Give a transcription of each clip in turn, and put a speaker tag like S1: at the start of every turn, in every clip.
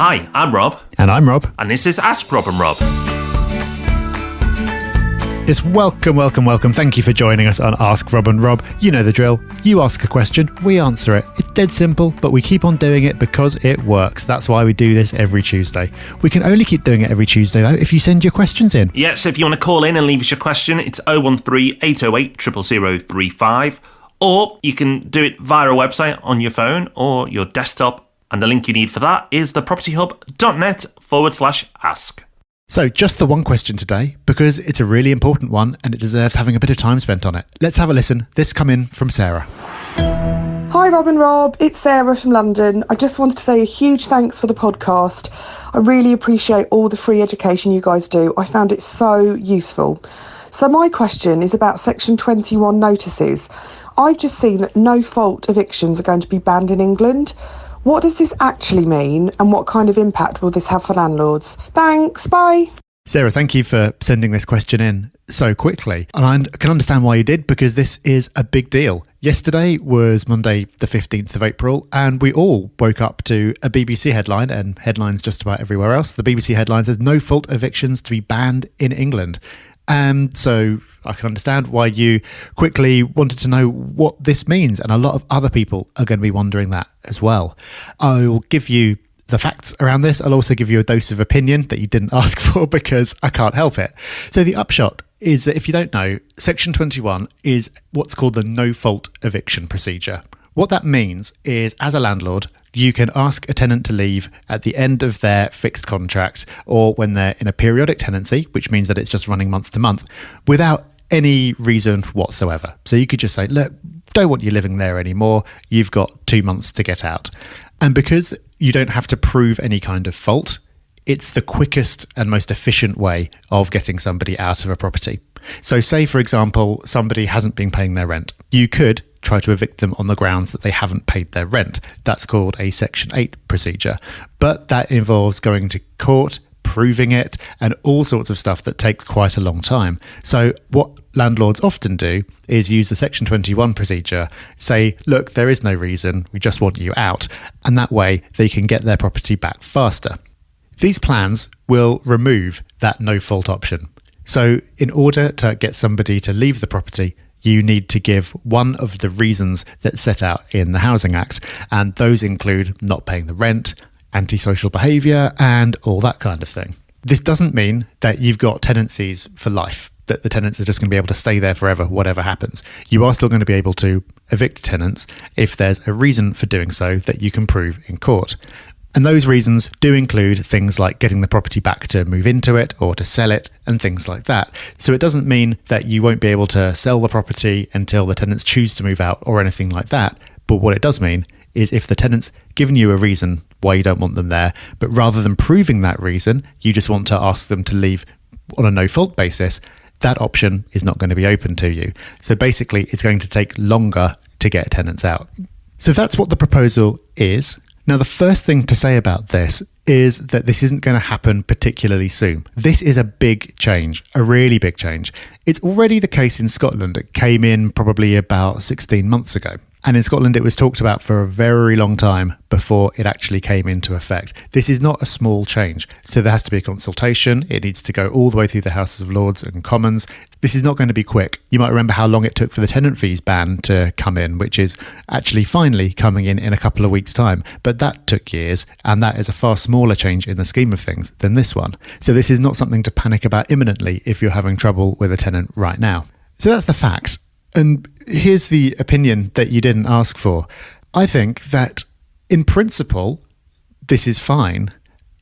S1: Hi, I'm Rob.
S2: And I'm Rob.
S1: And this is Ask Rob and Rob.
S2: It's welcome. Thank you for joining us on Ask Rob and Rob. You know the drill. You ask a question, we answer it. It's dead simple, but we keep on doing it because it works. That's why we do this every Tuesday. We can only keep doing it every Tuesday, though, if you send your questions in.
S1: Yeah, so if you want to call in and leave us your question, it's 013 808 00035. Or you can do it via a website on your phone or your desktop. And the link you need for that is thepropertyhub.net/ask.
S2: So just the one question today, because it's a really important one and it deserves having a bit of time spent on it. Let's have a listen. This come in from Sarah.
S3: Hi Rob and Rob, it's Sarah from London. I just wanted to say a huge thanks for the podcast. I really appreciate all the free education you guys do. I found it so useful. So my question is about Section 21 notices. I've just seen that no-fault evictions are going to be banned in England. What does this actually mean and what kind of impact will this have for landlords? Thanks, bye.
S2: Sarah, thank you for sending this question in so quickly. And I can understand why you did, because this is a big deal. Yesterday was Monday, the 15th of April, and we all woke up to a BBC headline and headlines just about everywhere else. The BBC headline says no-fault evictions to be banned in England. So I can understand why you quickly wanted to know what this means. And a lot of other people are going to be wondering that as well. I'll give you the facts around this. I'll also give you a dose of opinion that you didn't ask for because I can't help it. So the upshot is that if you don't know, Section 21 is what's called the no-fault eviction procedure. What that means is, as a landlord, you can ask a tenant to leave at the end of their fixed contract or when they're in a periodic tenancy, which means that it's just running month to month, without any reason whatsoever. So you could just say, look, don't want you living there anymore. You've got 2 months to get out. And because you don't have to prove any kind of fault, it's the quickest and most efficient way of getting somebody out of a property. So say, for example, somebody hasn't been paying their rent. You could try to evict them on the grounds that they haven't paid their rent. That's called a Section 8 procedure. But that involves going to court, proving it, and all sorts of stuff that takes quite a long time. So what landlords often do is use the Section 21 procedure, say, look, there is no reason, we just want you out. And that way they can get their property back faster. These plans will remove that no-fault option. So in order to get somebody to leave the property, you need to give one of the reasons that's set out in the Housing Act. And those include not paying the rent, antisocial behaviour, and all that kind of thing. This doesn't mean that you've got tenancies for life, that the tenants are just going to be able to stay there forever, whatever happens. You are still going to be able to evict tenants if there's a reason for doing so that you can prove in court. And those reasons do include things like getting the property back to move into it or to sell it and things like that. So it doesn't mean that you won't be able to sell the property until the tenants choose to move out or anything like that. But what it does mean is if the tenant's given you a reason why you don't want them there, but rather than proving that reason, you just want to ask them to leave on a no-fault basis, that option is not going to be open to you. So basically, it's going to take longer to get tenants out. So that's what the proposal is. Now, the first thing to say about this is that this isn't going to happen particularly soon. This is a big change, a really big change. It's already the case in Scotland. It came in probably about 16 months ago. And in Scotland, it was talked about for a very long time before it actually came into effect. This is not a small change. So there has to be a consultation. It needs to go all the way through the Houses of Lords and Commons. This is not going to be quick. You might remember how long it took for the tenant fees ban to come in, which is actually finally coming in a couple of weeks' time. But that took years, and that is a far smaller change in the scheme of things than this one. So this is not something to panic about imminently if you're having trouble with a tenant right now. So that's the fact. And here's the opinion that you didn't ask for. I think that in principle, this is fine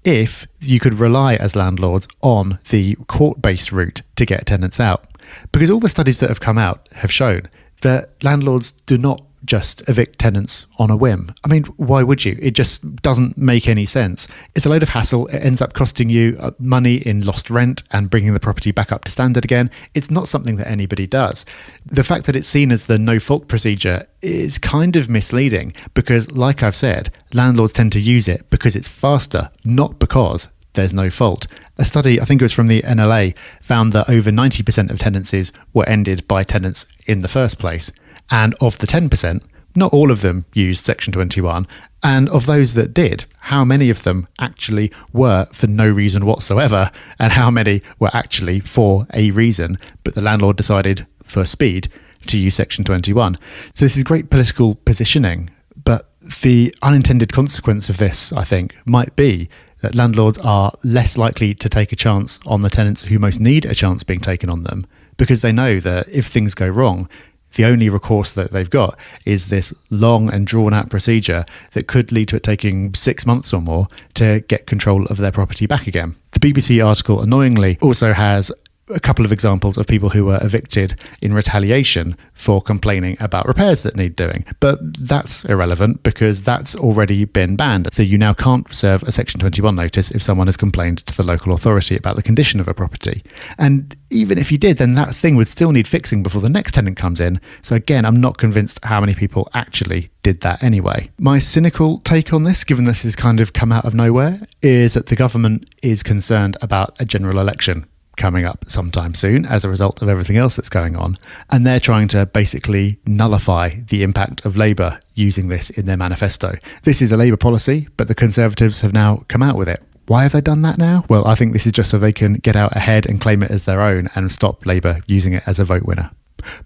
S2: if you could rely as landlords on the court-based route to get tenants out. Because all the studies that have come out have shown that landlords do not just evict tenants on a whim. I mean, why would you? It just doesn't make any sense. It's a load of hassle. It ends up costing you money in lost rent and bringing the property back up to standard again. It's not something that anybody does. The fact that it's seen as the no-fault procedure is kind of misleading because, like I've said, landlords tend to use it because it's faster, not because there's no fault. A study, I think it was from the NLA, found that over 90% of tenancies were ended by tenants in the first place. And of the 10%, not all of them used Section 21, And of those that did, how many of them actually were for no reason whatsoever, and how many were actually for a reason, but the landlord decided for speed to use Section 21. So this is great political positioning, but the unintended consequence of this, I think, might be that landlords are less likely to take a chance on the tenants who most need a chance being taken on them, because they know that if things go wrong, the only recourse that they've got is this long and drawn out procedure that could lead to it taking 6 months or more to get control of their property back again. The BBC article, annoyingly, also has a couple of examples of people who were evicted in retaliation for complaining about repairs that need doing. But that's irrelevant because that's already been banned. So you now can't serve a Section 21 notice if someone has complained to the local authority about the condition of a property. And even if you did, then that thing would still need fixing before the next tenant comes in. So again, I'm not convinced how many people actually did that anyway. My cynical take on this, given this has kind of come out of nowhere, is that the government is concerned about a general election coming up sometime soon as a result of everything else that's going on. And they're trying to basically nullify the impact of Labour using this in their manifesto. This is a Labour policy, but the Conservatives have now come out with it. Why have they done that now? Well, I think this is just so they can get out ahead and claim it as their own and stop Labour using it as a vote winner.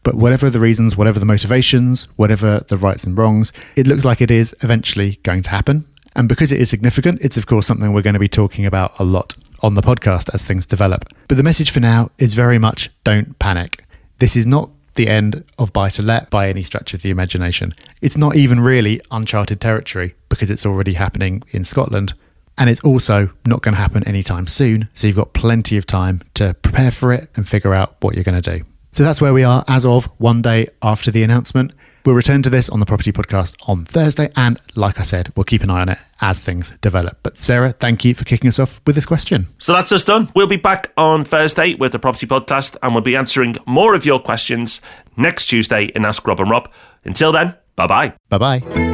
S2: But whatever the reasons, whatever the motivations, whatever the rights and wrongs, it looks like it is eventually going to happen. And because it is significant, it's of course something we're going to be talking about a lot on the podcast as things develop. But the message for now is very much don't panic. This is not the end of buy-to-let by any stretch of the imagination. It's not even really uncharted territory because it's already happening in Scotland. And it's also not going to happen anytime soon. So you've got plenty of time to prepare for it and figure out what you're going to do. So that's where we are as of one day after the announcement. We'll return to this on the Property Podcast on Thursday. And like I said, we'll keep an eye on it as things develop. But Sarah, thank you for kicking us off with this question.
S1: So that's us done. We'll be back on Thursday with the Property Podcast and we'll be answering more of your questions next Tuesday in Ask Rob and Rob. Until then, bye-bye.
S2: Bye-bye.